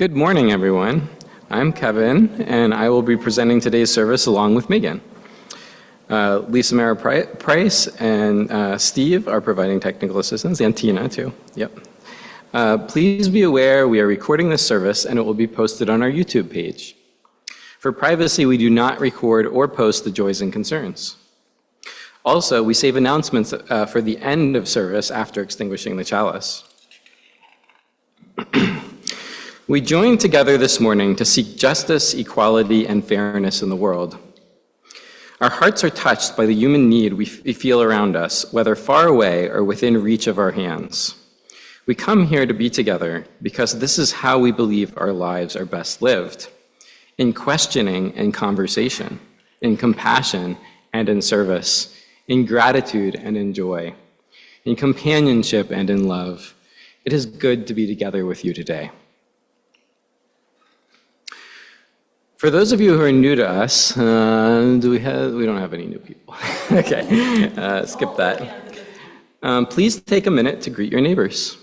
Good morning, everyone. I'm Kevin, and I will be presenting today's service along with Megan. Lisa Mara Price and Steve are providing technical assistance, and Tina, too. Yep. Please be aware we are recording this service, and it will be posted on our YouTube page. For privacy, we do not record or post the joys and concerns. Also, we save announcements for the end of service after extinguishing the chalice. We joined together this morning to seek justice, equality, and fairness in the world. Our hearts are touched by the human need we feel around us, whether far away or within reach of our hands. We come here to be together because this is how we believe our lives are best lived: in questioning and conversation, in compassion and in service, in gratitude and in joy, in companionship and in love. It is good to be together with you today. For those of you who are new to us, we don't have any new people. Okay, skip that. Please take a minute to greet your neighbors.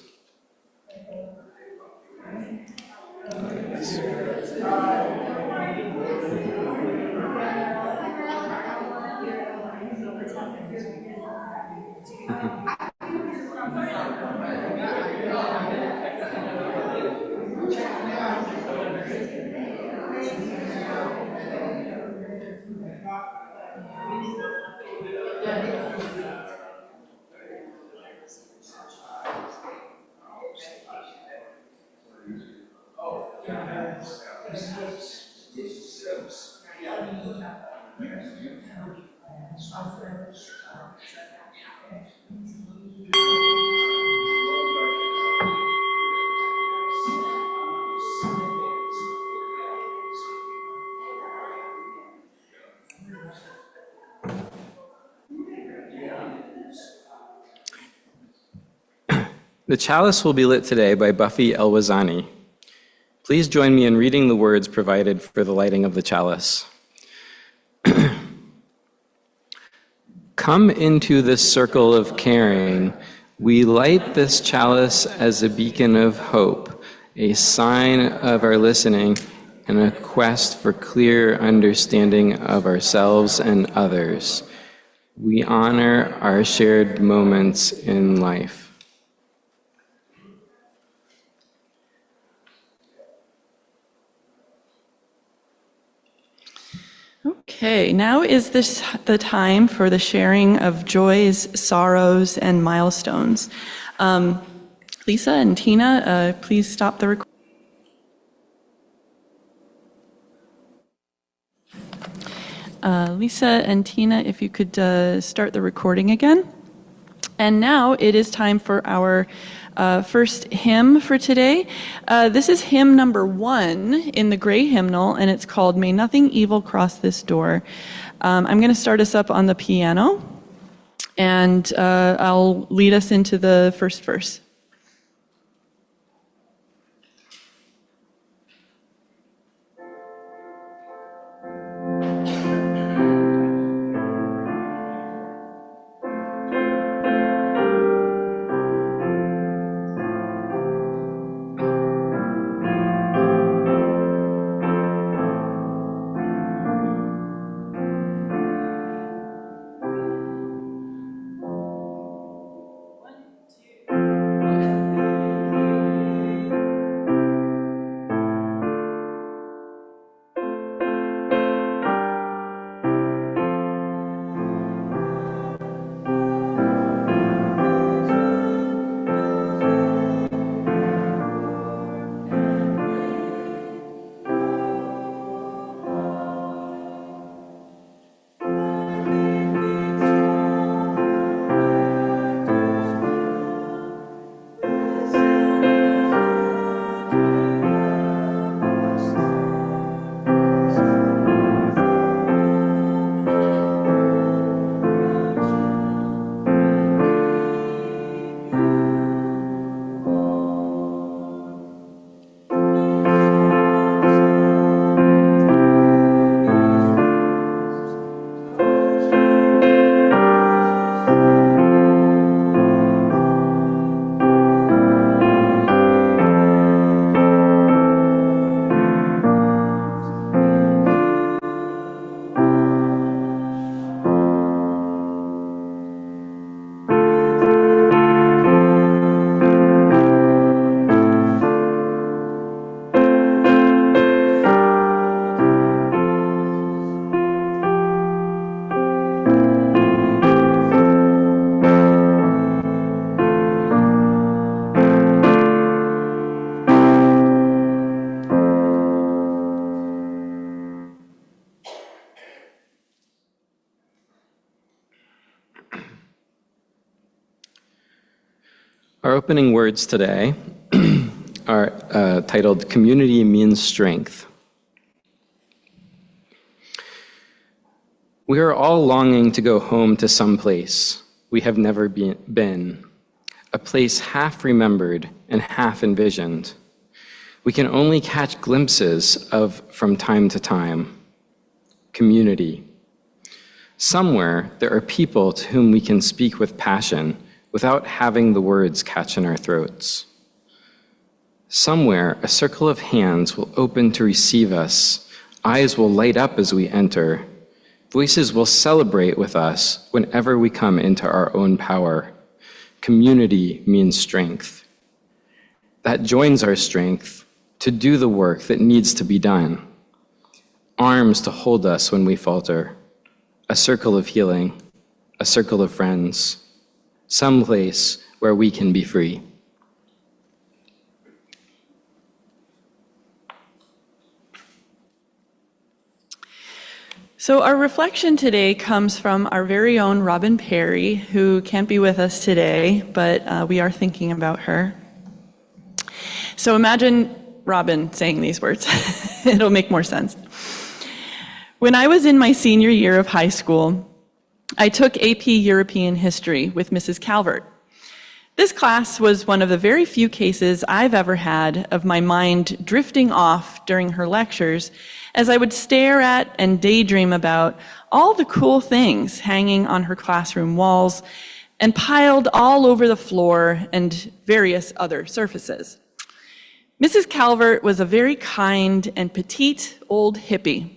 The chalice will be lit today by Buffy Elwazani. Please join me in reading the words provided for the lighting of the chalice. Come into this circle of caring. We light this chalice as a beacon of hope, a sign of our listening, and a quest for clear understanding of ourselves and others. We honor our shared moments in life. Okay, now is the time for the sharing of joys, sorrows, and milestones. Lisa and Tina, please stop the recording. Lisa and Tina, if you could start the recording again. And now it is time for our first hymn for today. This is hymn number 1 in the gray hymnal, and it's called May Nothing Evil Cross This Door. I'm going to start us up on the piano, and I'll lead us into the first verse. Our opening words today are titled Community Means Strength. We are all longing to go home to some place we have never been, a place half remembered and half envisioned. We can only catch glimpses of from time to time. Community. Somewhere there are people to whom we can speak with passion without having the words catch in our throats. Somewhere a circle of hands will open to receive us, eyes will light up as we enter, voices will celebrate with us whenever we come into our own power. Community means strength. That joins our strength to do the work that needs to be done. Arms to hold us when we falter. A circle of healing, a circle of friends, some place where we can be free. So our reflection today comes from our very own Robin Perry, who can't be with us today, but we are thinking about her. So imagine Robin saying these words. It'll make more sense. When I was in my senior year of high school, I took AP European History with Mrs. Calvert. This class was one of the very few cases I've ever had of my mind drifting off during her lectures as I would stare at and daydream about all the cool things hanging on her classroom walls and piled all over the floor and various other surfaces. Mrs. Calvert was a very kind and petite old hippie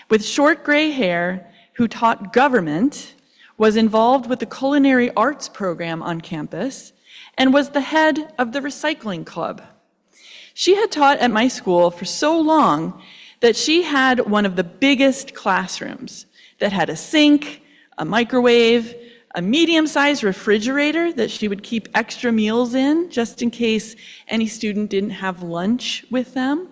with short gray hair who taught government, was involved with the culinary arts program on campus, and was the head of the recycling club. She had taught at my school for so long that she had one of the biggest classrooms that had a sink, a microwave, a medium-sized refrigerator that she would keep extra meals in just in case any student didn't have lunch with them,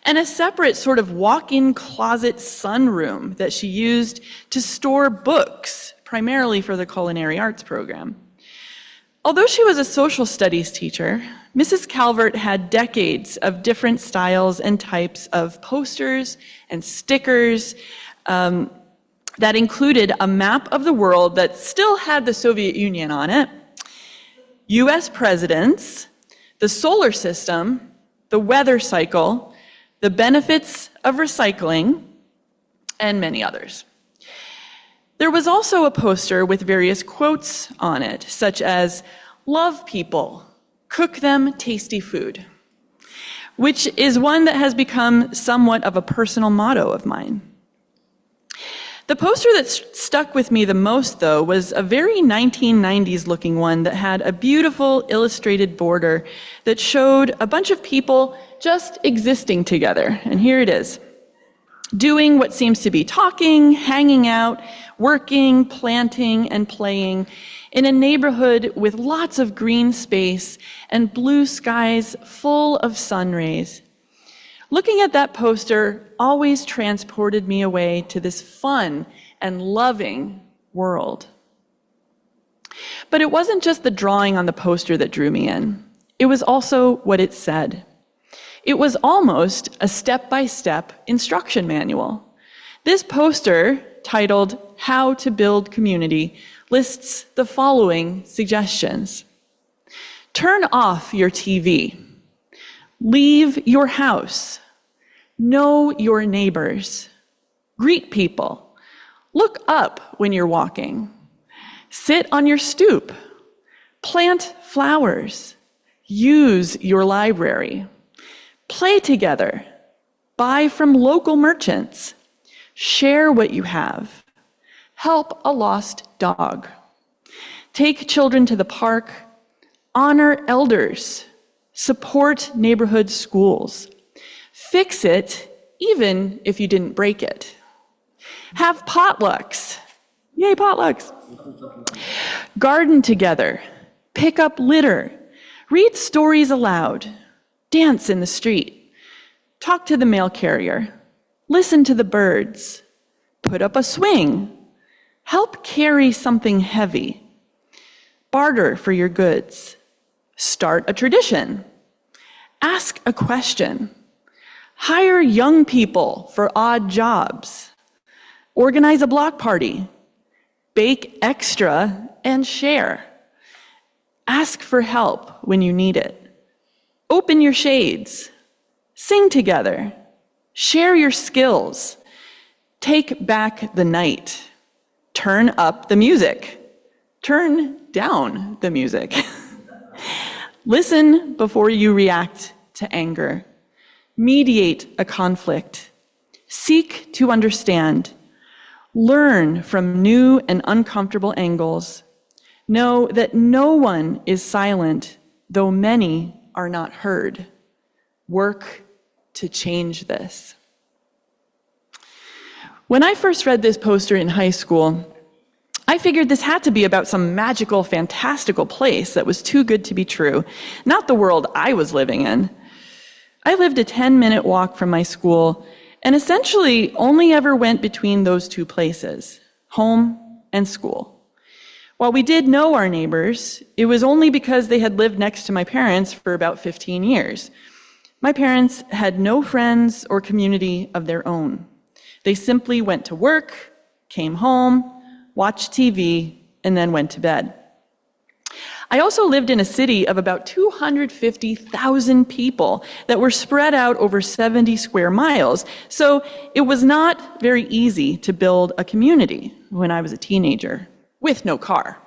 and a separate sort of walk-in closet sunroom that she used to store books, primarily for the culinary arts program. Although she was a social studies teacher, Mrs. Calvert had decades of different styles and types of posters and stickers that included a map of the world that still had the Soviet Union on it, US presidents, the solar system, the weather cycle, the benefits of recycling, and many others. There was also a poster with various quotes on it, such as, "Love people, cook them tasty food," which is one that has become somewhat of a personal motto of mine. The poster that stuck with me the most, though, was a very 1990s looking one that had a beautiful illustrated border that showed a bunch of people just existing together. And here it is. Doing what seems to be talking, hanging out, working, planting, and playing in a neighborhood with lots of green space and blue skies full of sun rays. Looking at that poster always transported me away to this fun and loving world. But it wasn't just the drawing on the poster that drew me in. It was also what it said. It was almost a step-by-step instruction manual. This poster, titled "How to Build Community," lists the following suggestions. Turn off your TV. Leave your house. Know your neighbors. Greet people. Look up when you're walking. Sit on your stoop. Plant flowers. Use your library. Play together. Buy from local merchants. Share what you have. Help a lost dog. Take children to the park. Honor elders. Support neighborhood schools. Fix it even if you didn't break it. Have potlucks. Yay, potlucks. Garden together. Pick up litter. Read stories aloud. Dance in the street. Talk to the mail carrier. Listen to the birds. Put up a swing. Help carry something heavy. Barter for your goods. Start a tradition. Ask a question. Hire young people for odd jobs. Organize a block party. Bake extra and share. Ask for help when you need it. Open your shades. Sing together. Share your skills. Take back the night. Turn up the music. Turn down the music. Listen before you react to anger. Mediate a conflict. Seek to understand. Learn from new and uncomfortable angles. Know that no one is silent, though many are not heard. Work to change this. When I first read this poster in high school, I figured this had to be about some magical, fantastical place that was too good to be true, not the world I was living in. I lived a 10-minute walk from my school and essentially only ever went between those two places, home and school. While we did know our neighbors, it was only because they had lived next to my parents for about 15 years. My parents had no friends or community of their own. They simply went to work, came home, watched TV, and then went to bed. I also lived in a city of about 250,000 people that were spread out over 70 square miles, so it was not very easy to build a community when I was a teenager, with no car.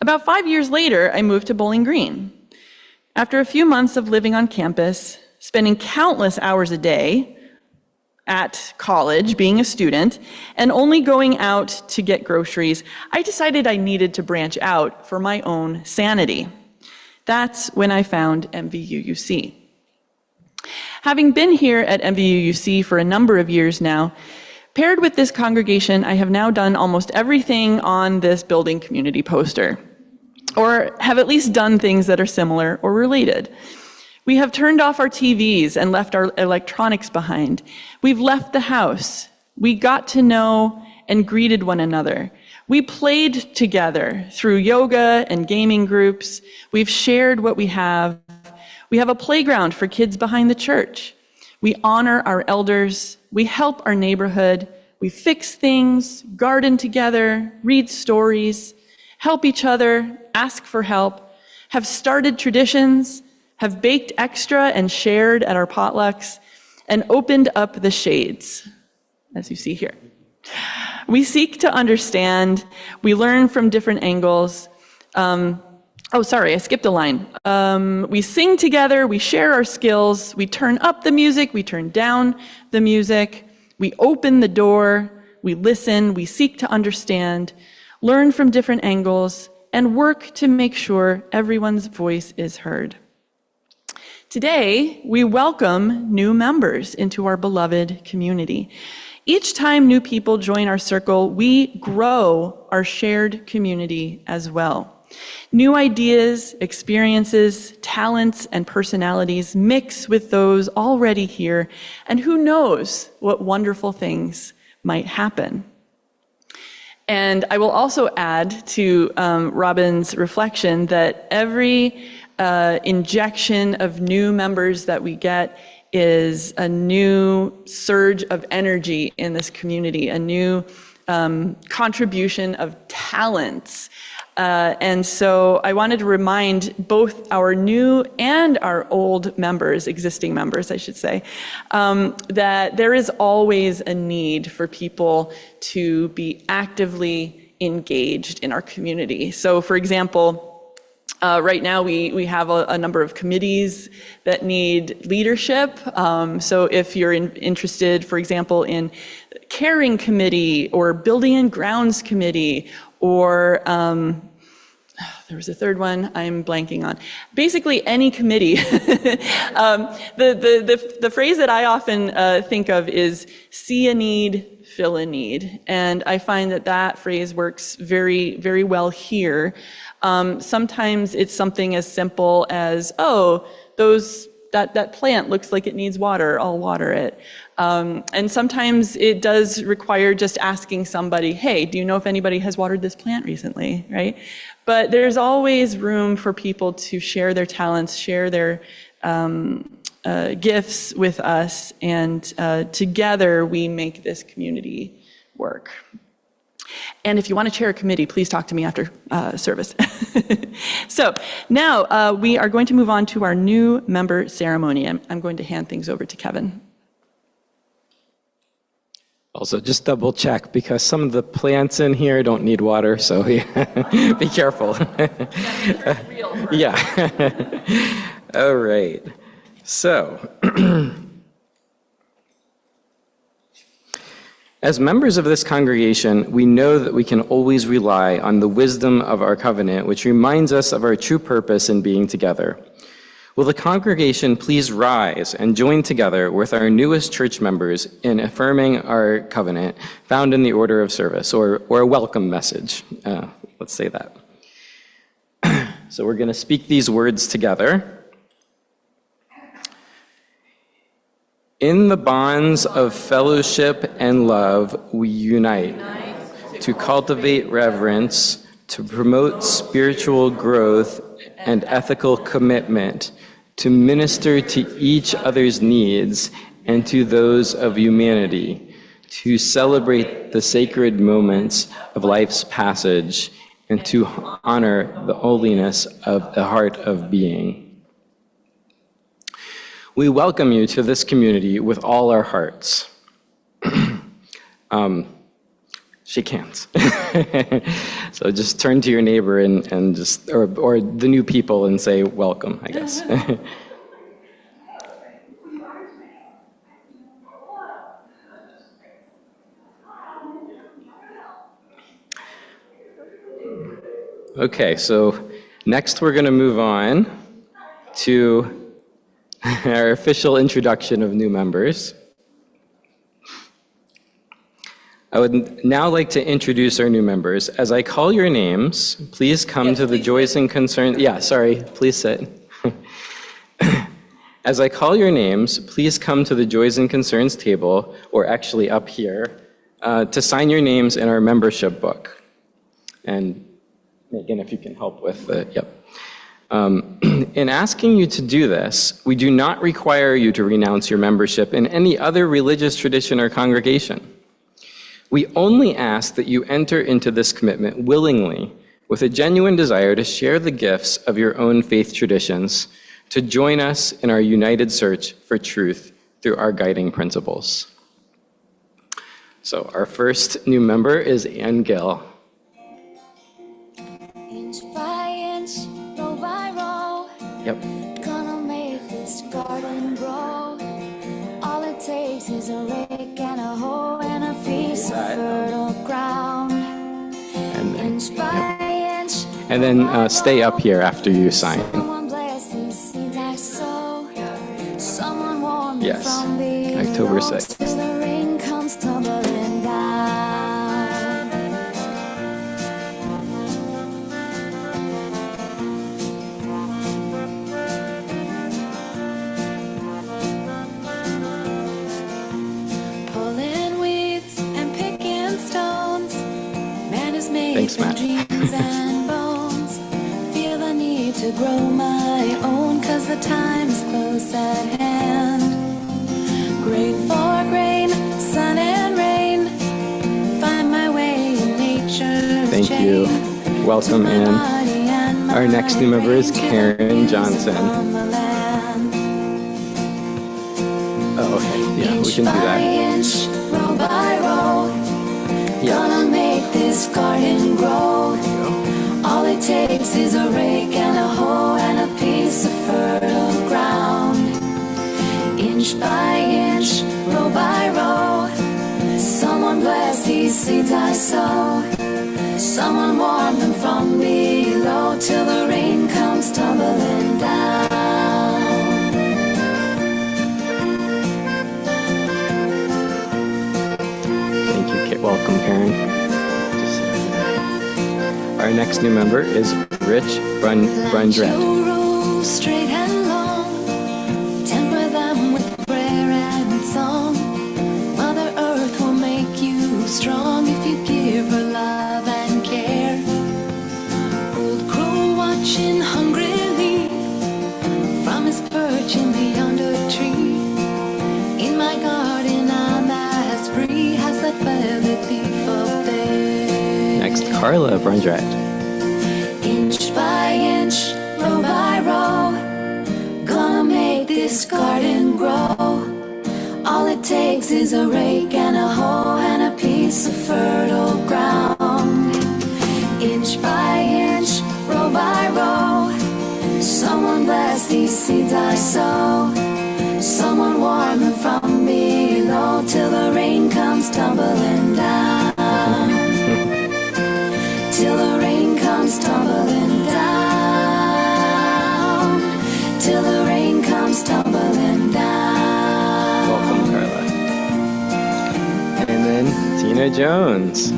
About 5 years later, I moved to Bowling Green. After a few months of living on campus, spending countless hours a day at college, being a student, and only going out to get groceries, I decided I needed to branch out for my own sanity. That's when I found MVUUC. Having been here at MVUUC for a number of years now, paired with this congregation, I have now done almost everything on this building community poster, or have at least done things that are similar or related. We have turned off our TVs and left our electronics behind. We've left the house. We got to know and greeted one another. We played together through yoga and gaming groups. We've shared what we have. We have a playground for kids behind the church. We honor our elders. We help our neighborhood. We fix things, garden together, read stories, help each other, ask for help, have started traditions, have baked extra and shared at our potlucks, and opened up the shades, as you see here. We seek to understand, we learn from different angles. I skipped a line. We sing together, we share our skills, we turn up the music, we turn down the music, we open the door, we listen, we seek to understand, learn from different angles, and work to make sure everyone's voice is heard. Today, we welcome new members into our beloved community. Each time new people join our circle, we grow our shared community as well. New ideas, experiences, talents, and personalities mix with those already here, and who knows what wonderful things might happen. And I will also add to Robin's reflection that every injection of new members that we get is a new surge of energy in this community, a new contribution of talents. And so I wanted to remind both our new and our old members, existing members, I should say, that there is always a need for people to be actively engaged in our community. So, for example, right now, we have a number of committees that need leadership. So if you're interested, for example, in caring committee or building and grounds committee, or there was a third one I'm blanking on. Basically, any committee. The phrase that I often think of is see a need, fill a need. And I find that phrase works very, very well here. Sometimes it's something as simple as, that plant looks like it needs water, I'll water it. And sometimes it does require just asking somebody, hey, do you know if anybody has watered this plant recently, right? But there's always room for people to share their talents, share their gifts with us, and together we make this community work. And if you want to chair a committee, please talk to me after service. So now we are going to move on to our new member ceremony. I'm going to hand things over to Kevin. Also, just double check, because some of the plants in here don't need water, so yeah, be careful. Yeah. All right. So, as members of this congregation, we know that we can always rely on the wisdom of our covenant, which reminds us of our true purpose in being together. Will the congregation please rise and join together with our newest church members in affirming our covenant found in the order of service, or a welcome message? Let's say that. So we're going to speak these words together. In the bonds of fellowship and love, we unite to cultivate reverence, to promote spiritual growth and ethical commitment, to minister to each other's needs and to those of humanity, to celebrate the sacred moments of life's passage, and to honor the holiness of the heart of being. We welcome you to this community with all our hearts. Shake hands. So just turn to your neighbor and just, or the new people, and say welcome, I guess. Okay, so next we're going to move on to our official introduction of new members. I would now like to introduce our new members. As I call your names, please come to the joys and concerns. Yeah, sorry, please sit. As I call your names, please come to the joys and concerns table, or actually up here, to sign your names in our membership book. And Megan, if you can help with the, yep. In asking you to do this, we do not require you to renounce your membership in any other religious tradition or congregation. We only ask that you enter into this commitment willingly, with a genuine desire to share the gifts of your own faith traditions, to join us in our united search for truth through our guiding principles. So our first new member is Ann Gill. Inch by inch, row by row, Yep. gonna make this garden grow. All it takes is a rake and a hoe and a piece of fertile ground. And then, Inch by inch, and then stay up here after you sign. someone bless these seeds I sow. Someone warm me Yes, from below October 6th. till the rain comes tumbling down. Pulling weeds and picking stones. Man is made Thanks, from Matt. dreams and bones. Feel the need to grow my own, 'cause the time is close at hand. Great for grain, sun and rain. Find my way in nature's Thank chain. you. Welcome To my in. body and Our next new member is mind, to the Karen breeze Johnson. from the land. Oh, okay. Yeah, we Inch can do by that. inch, row by row, gonna Yes. make this garden grow. All it takes is a rake and a hoe and a piece of fertile ground. Inch by inch, row by row, someone bless these seeds I sow. Someone warm them from below till the rain comes tumbling down. Thank you. Welcome, Karen. Our next new member is Rich Plant your Brundrett. rows straight and long, temper them with prayer and song. Carla Brundrat. Inch by inch, row by row, gonna make this garden grow. All it takes is a rake and a hoe and a piece of fertile ground. Inch by inch, row by row, someone bless these seeds I sow. Someone warm them from below till the rain comes tumbling down. Till the rain comes tumbling down. Till the rain comes tumbling down. Welcome, Carla. And then Tina Jones.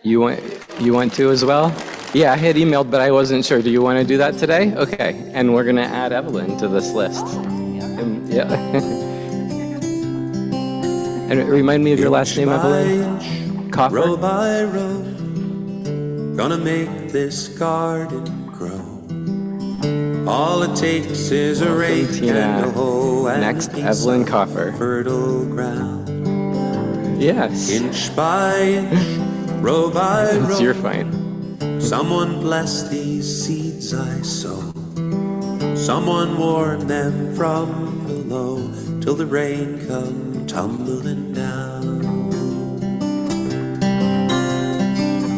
You want to as well? Yeah, I had emailed, but I wasn't sure. Do you want to do that today? Okay. And we're going to add Evelyn to this list. Yeah. And remind me of your last name, Evelyn? Coffer? Row by row, gonna make this garden grow. All it takes is a rake Tina. and a hoe and Next, a piece Evelyn of Coffer. fertile ground. Yes. Inch by inch, row by row, It's your fight. someone bless these seeds I sow. Someone warn them from below till the rain come tumbling down.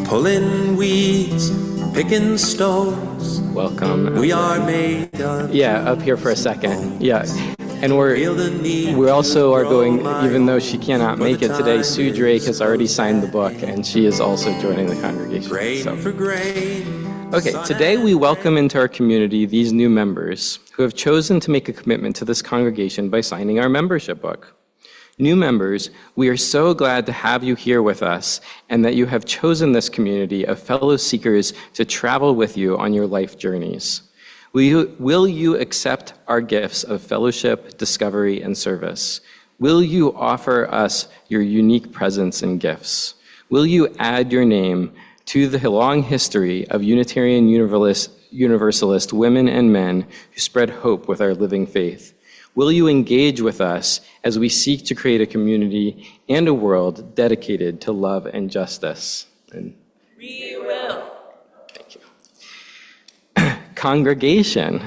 Pulling weeds, picking stones, Welcome. we are made of. Yeah, up here for a second. Yeah. And Feel the need we also are to going, grow even though my she cannot own, make for it the today, time Sue Drake is has already close signed the at book, hand. and she is also joining the congregation. Grain So. for grain. Okay, today we welcome into our community these new members who have chosen to make a commitment to this congregation by signing our membership book. New members, we are so glad to have you here with us and that you have chosen this community of fellow seekers to travel with you on your life journeys. Will you accept our gifts of fellowship, discovery, and service? Will you offer us your unique presence and gifts? Will you add your name to the long history of Unitarian Universalist women and men who spread hope with our living faith? Will you engage with us as we seek to create a community and a world dedicated to love and justice? We will. Thank you. Congregation,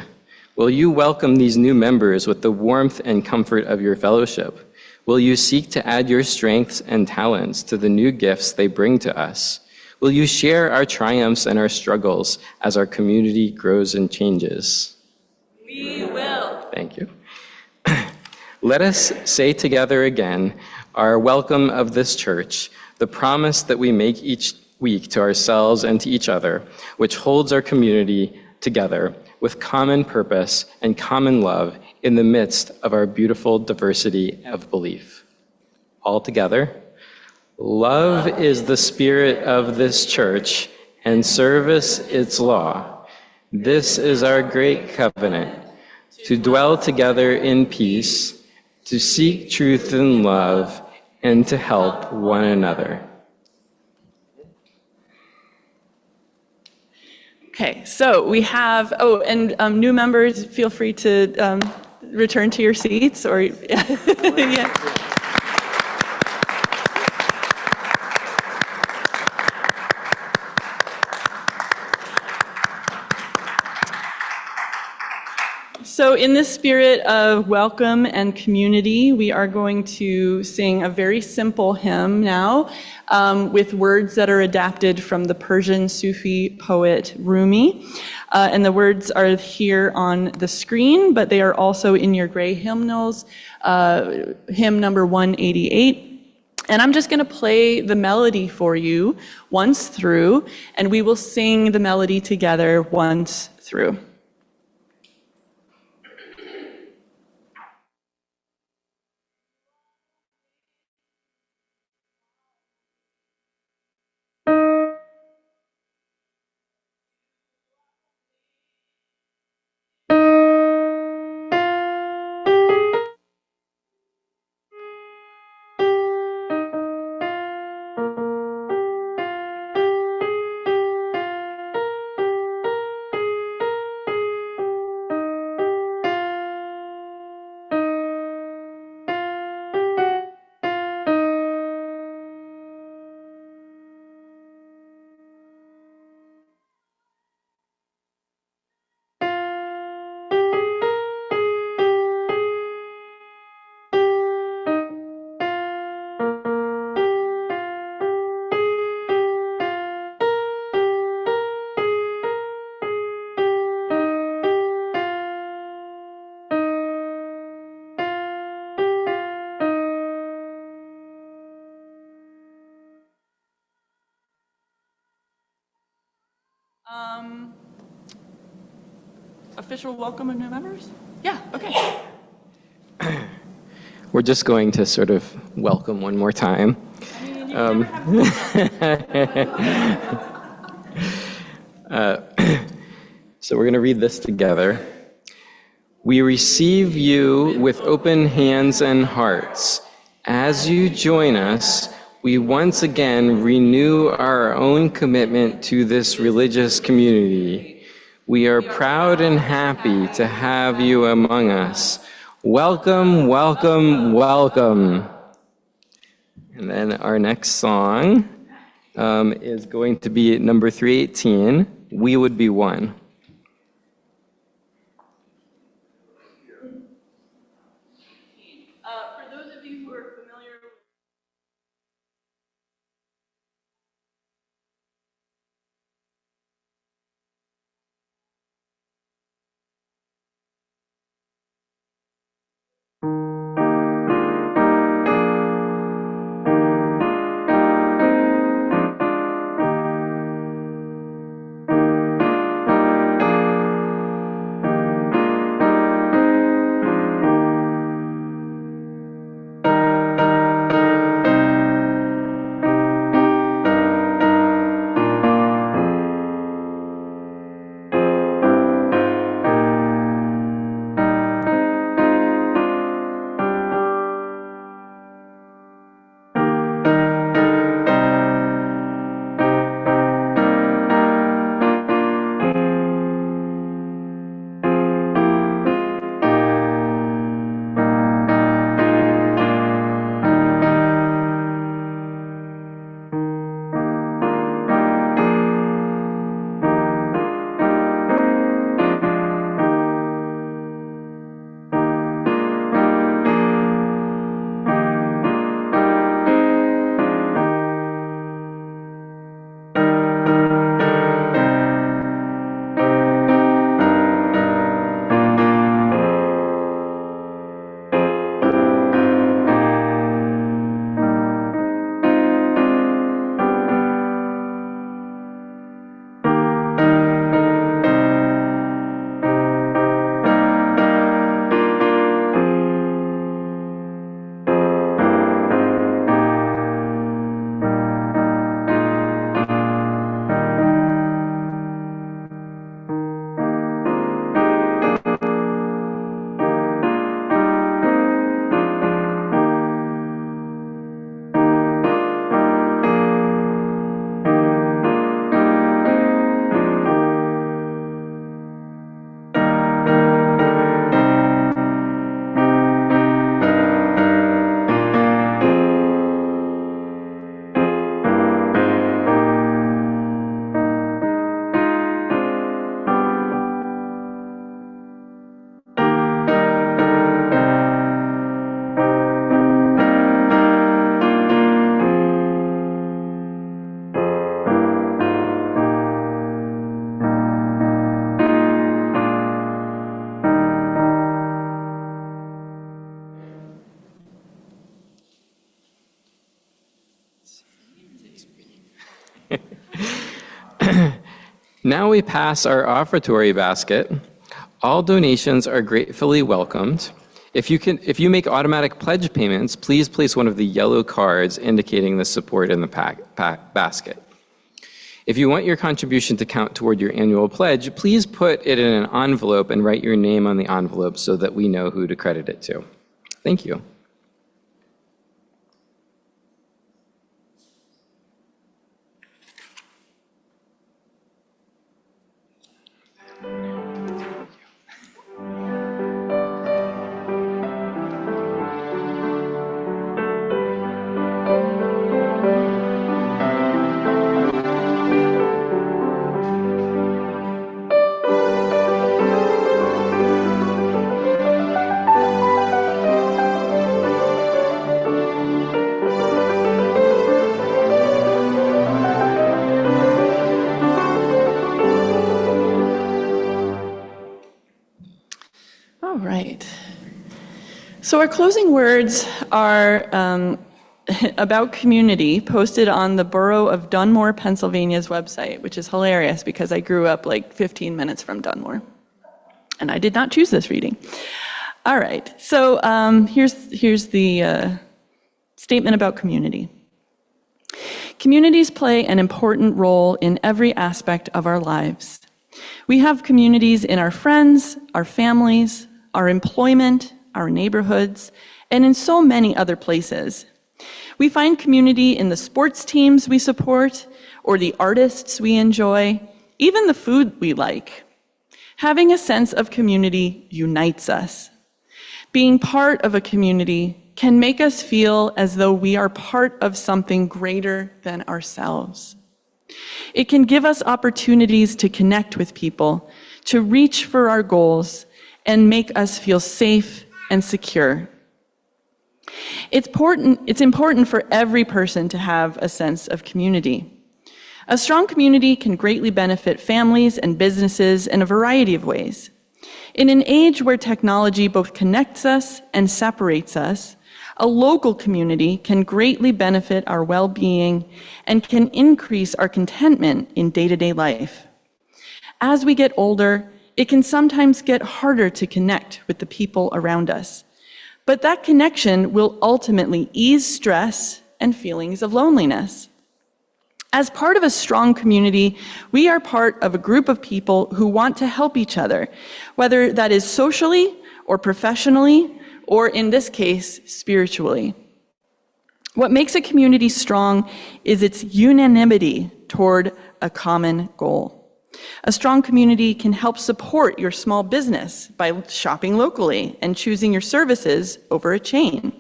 will you welcome these new members with the warmth and comfort of your fellowship? Will you seek to add your strengths and talents to the new gifts they bring to us? Will you share our triumphs and our struggles as our community grows and changes? We will. Thank you. Let us say together again our welcome of this church, the promise that we make each week to ourselves and to each other, which holds our community together with common purpose and common love in the midst of our beautiful diversity of belief. All together, love is the spirit of this church, and service its law. This is our great covenant, to dwell together in peace, to seek truth and love, and to help one another. Okay, so we have, new members, feel free to return to your seats or, yeah. So in the spirit of welcome and community, we are going to sing a very simple hymn now with words that are adapted from the Persian Sufi poet Rumi. And the words are here on the screen, but they are also in your gray hymnals, hymn number 188. And I'm just going to play the melody for you once through, and we will sing the melody together once through. official welcome of new members? Yeah, okay. We're just going to sort of welcome one more time. I mean, you never have So we're going to read this together. We receive you with open hands and hearts. As you join us, we once again renew our own commitment to this religious community. We are proud and happy to have you among us. Welcome, welcome, welcome. And then our next song is going to be number 318, We Would Be One. For those of you who are familiar with Now we pass our offertory basket. All donations are gratefully welcomed. If you make automatic pledge payments, please place one of the yellow cards indicating the support in the basket. If you want your contribution to count toward your annual pledge, please put it in an envelope and write your name on the envelope so that we know who to credit it to. Thank you. All right. So our closing words are about community posted on the Borough of Dunmore, Pennsylvania's website, which is hilarious because I grew up like 15 minutes from Dunmore. And I did not choose this reading. All right, so here's the statement about community. Communities play an important role in every aspect of our lives. We have communities in our friends, our families, our employment, our neighborhoods, and in so many other places. We find community in the sports teams we support, or the artists we enjoy, even the food we like. Having a sense of community unites us. Being part of a community can make us feel as though we are part of something greater than ourselves. It can give us opportunities to connect with people, to reach for our goals, and make us feel safe and secure. It's important for every person to have a sense of community. A strong community can greatly benefit families and businesses in a variety of ways. In an age where technology both connects us and separates us, a local community can greatly benefit our well-being and can increase our contentment in day-to-day life. As we get older, it can sometimes get harder to connect with the people around us. But that connection will ultimately ease stress and feelings of loneliness. As part of a strong community, we are part of a group of people who want to help each other, whether that is socially or professionally, or in this case, spiritually. What makes a community strong is its unanimity toward a common goal. A strong community can help support your small business by shopping locally and choosing your services over a chain.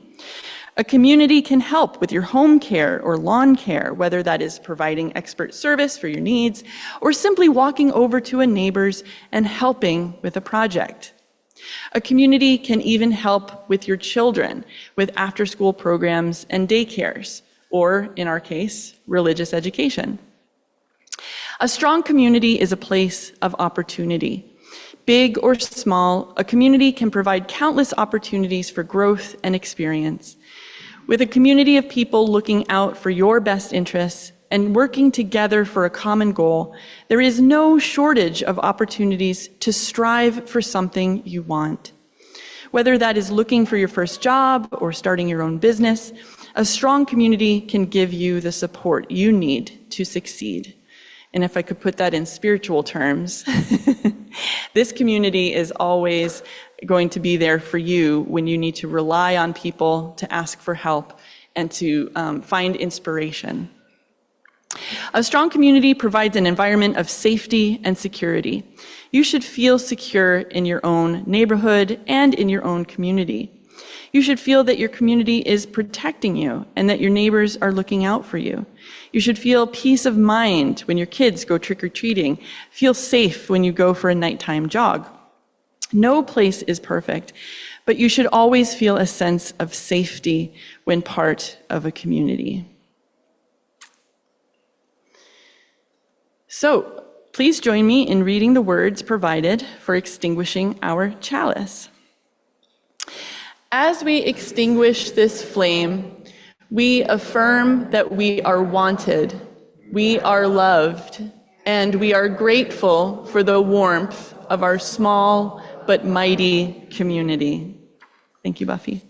A community can help with your home care or lawn care, whether that is providing expert service for your needs or simply walking over to a neighbor's and helping with a project. A community can even help with your children with after-school programs and daycares, or in our case, religious education. A strong community is a place of opportunity. Big or small, a community can provide countless opportunities for growth and experience. With a community of people looking out for your best interests and working together for a common goal, there is no shortage of opportunities to strive for something you want. Whether that is looking for your first job or starting your own business, a strong community can give you the support you need to succeed. And if I could put that in spiritual terms, this community is always going to be there for you when you need to rely on people, to ask for help, and to find inspiration. A strong community provides an environment of safety and security. You should feel secure in your own neighborhood and in your own community. You should feel that your community is protecting you and that your neighbors are looking out for you. You should feel peace of mind when your kids go trick-or-treating. Feel safe when you go for a nighttime jog. No place is perfect, but you should always feel a sense of safety when part of a community. So, please join me in reading the words provided for extinguishing our chalice. As we extinguish this flame, we affirm that we are wanted, we are loved, and we are grateful for the warmth of our small but mighty community. Thank you, Buffy.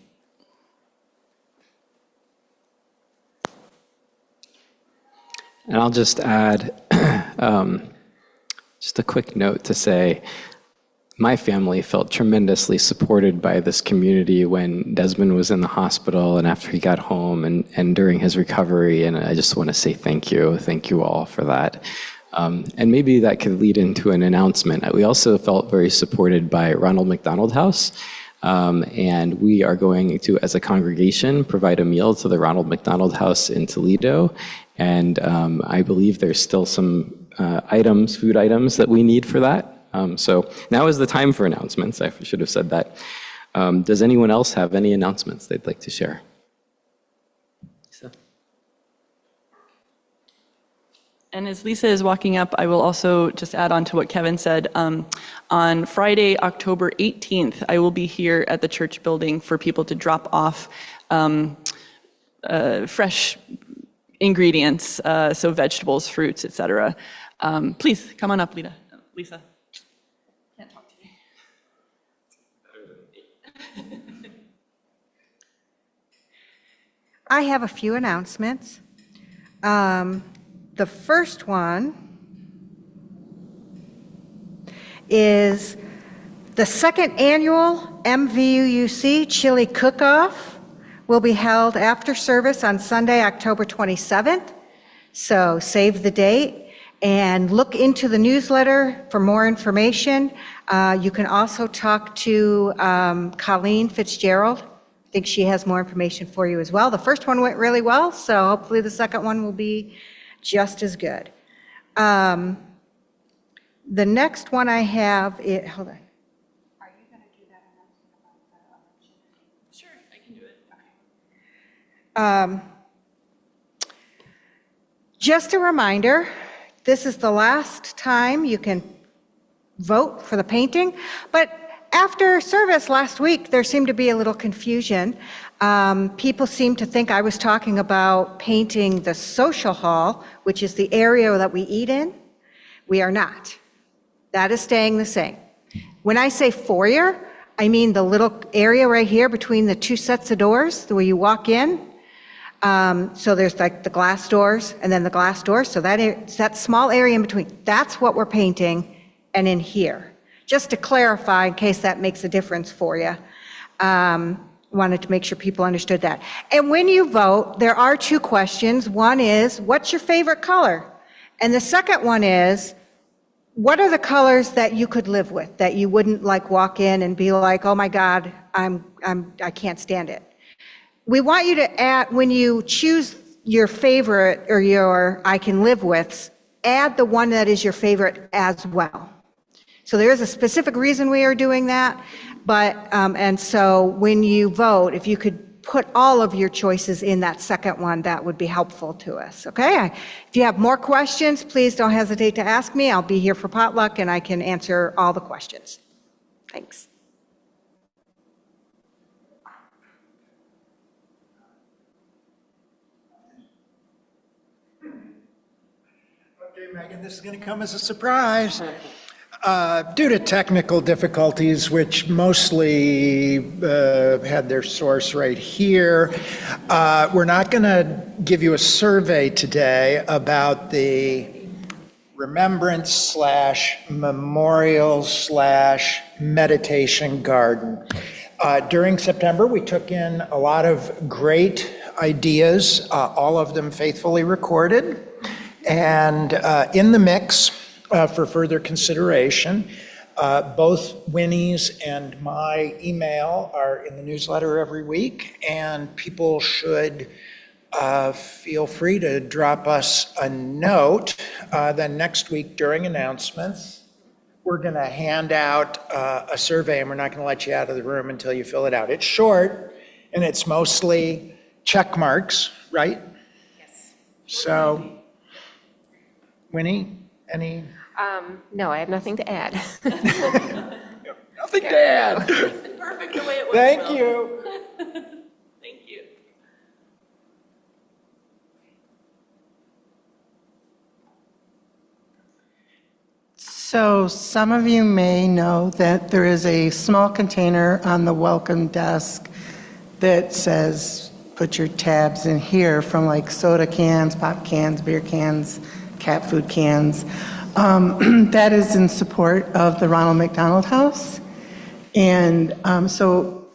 And I'll just add just a quick note to say, my family felt tremendously supported by this community when Desmond was in the hospital and after he got home and during his recovery. And I just want to say thank you all for that. And maybe that could lead into an announcement. We also felt very supported by Ronald McDonald House. And we are going to, as a congregation, provide a meal to the Ronald McDonald House in Toledo. And I believe there's still some food items that we need for that. So now is the time for announcements. I should have said that. Does anyone else have any announcements they'd like to share? Lisa? And as Lisa is walking up, I will also just add on to what Kevin said. On Friday, October 18th, I will be here at the church building for people to drop off fresh ingredients, so vegetables, fruits, etc. Please come on up, Lisa. Can't talk today. I have a few announcements. The first one is the second annual MVUC Chili Cook-Off will be held after service on Sunday, October 27th. So save the date and look into the newsletter for more information. You can also talk to Colleen Fitzgerald. I think she has more information for you as well. The first one went really well, so hopefully the second one will be just as good. The next one I have, hold on. Are you going to do that announcement about the election? Sure, I can do it. Okay. Just a reminder, this is the last time you can vote for the painting, but after service last week, there seemed to be a little confusion. People seemed to think I was talking about painting the social hall, which is the area that we eat in. We are not. That is staying the same. When I say foyer, I mean the little area right here between the two sets of doors, the way you walk in. So there's like the glass doors and then the glass doors. So that small area in between, that's what we're painting, and in here. Just to clarify, in case that makes a difference for you, wanted to make sure people understood that. And when you vote, there are two questions. One is, what's your favorite color? And the second one is, what are the colors that you could live with, that you wouldn't like walk in and be like, oh my God, I can't stand it. We want you to add, when you choose your favorite or your I can live with, add the one that is your favorite as well. So there is a specific reason we are doing that, but, and so when you vote, if you could put all of your choices in that second one, that would be helpful to us, okay? If you have more questions, please don't hesitate to ask me. I'll be here for potluck and I can answer all the questions. Thanks. Okay, Megan, this is going to come as a surprise. Due to technical difficulties, which mostly had their source right here, we're not going to give you a survey today about the remembrance / memorial / meditation garden. During September, we took in a lot of great ideas, all of them faithfully recorded, and in the mix, for further consideration, both Winnie's and my email are in the newsletter every week, and people should feel free to drop us a note. Then next week during announcements, we're going to hand out a survey, and we're not going to let you out of the room until you fill it out. It's short, and it's mostly check marks, right? Yes. So, Winnie, any? No, I have nothing to add. Nothing to add. Perfect the way it was. Thank you. Thank you. So some of you may know that there is a small container on the welcome desk that says, put your tabs in here, from like soda cans, pop cans, beer cans, cat food cans. That is in support of the Ronald McDonald House. And so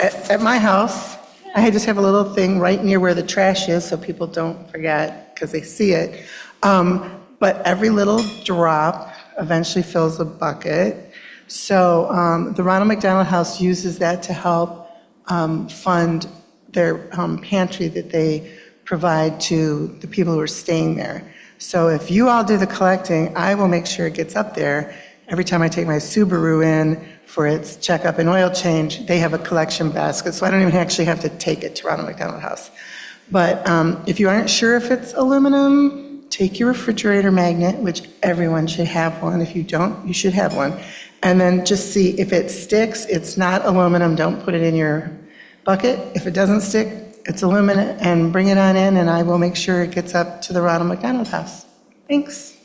at my house, I just have a little thing right near where the trash is so people don't forget because they see it. But every little drop eventually fills a bucket. So the Ronald McDonald House uses that to help fund their pantry that they provide to the people who are staying there. So if you all do the collecting, I will make sure it gets up there. Every time I take my Subaru in for its checkup and oil change, they have a collection basket, so I don't even actually have to take it to Ronald McDonald House. But if you aren't sure if it's aluminum, take your refrigerator magnet, which everyone should have one. If you don't, you should have one. And then just see if it sticks, it's not aluminum, don't put it in your bucket. If it doesn't stick, it's aluminum, and bring it on in, and I will make sure it gets up to the Ronald McDonald House. Thanks.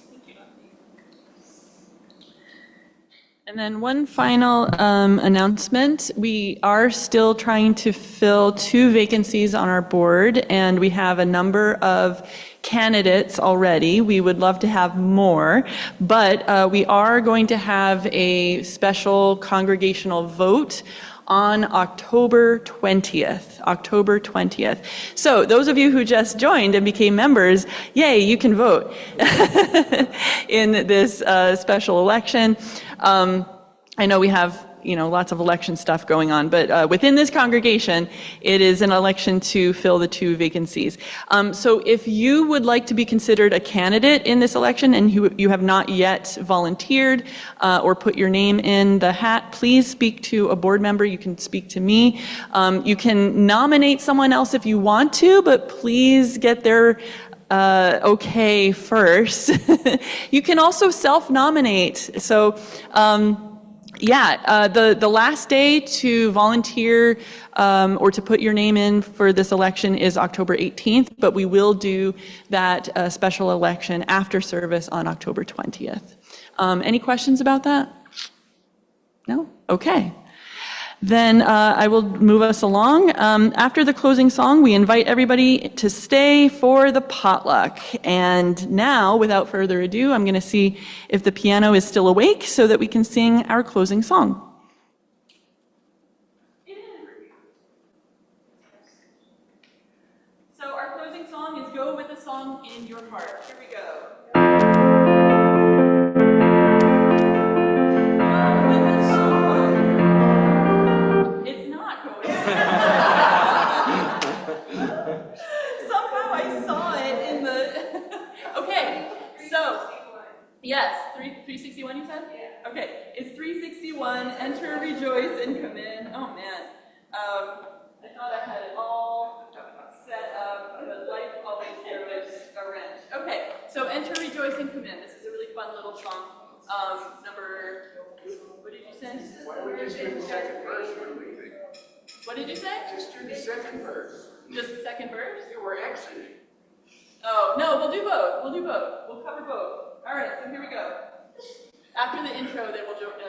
And then one final announcement. We are still trying to fill 2 vacancies on our board, and we have a number of candidates already. We would love to have more, but we are going to have a special congregational vote on October 20th, October 20th. So those of you who just joined and became members, yay, you can vote in this special election. I know we have, lots of election stuff going on, but within this congregation, it is an election to fill the 2 vacancies. So if you would like to be considered a candidate in this election and you have not yet volunteered or put your name in the hat, please speak to a board member. You can speak to me. You can nominate someone else if you want to, but please get their okay first. You can also self-nominate. So, the last day to volunteer or to put your name in for this election is October 18th, but we will do that special election after service on October 20th. Any questions about that? No? Okay. Then I will move us along. After the closing song, we invite everybody to stay for the potluck. And now, without further ado, I'm going to see if the piano is still awake so that we can sing our closing song. So our closing song is Go With the Song in Your Heart. Here we go. It's not going. Somehow I saw it in the. Okay, so yes, 361 you said? Yeah. Okay, it's 361. Enter, rejoice, and come in. Oh man, I thought I had it all set up, but life always throws a wrench. Okay, so enter, rejoice, and come in. This is a really fun little song. Number. What did you say? Why don't we just do the second verse when we leave? What did you say? Just do the second verse. Just the second verse? Yeah, we're exiting. Oh, no, we'll do both. We'll do both. We'll cover both. All right, so here we go. After the intro, then we'll jump in.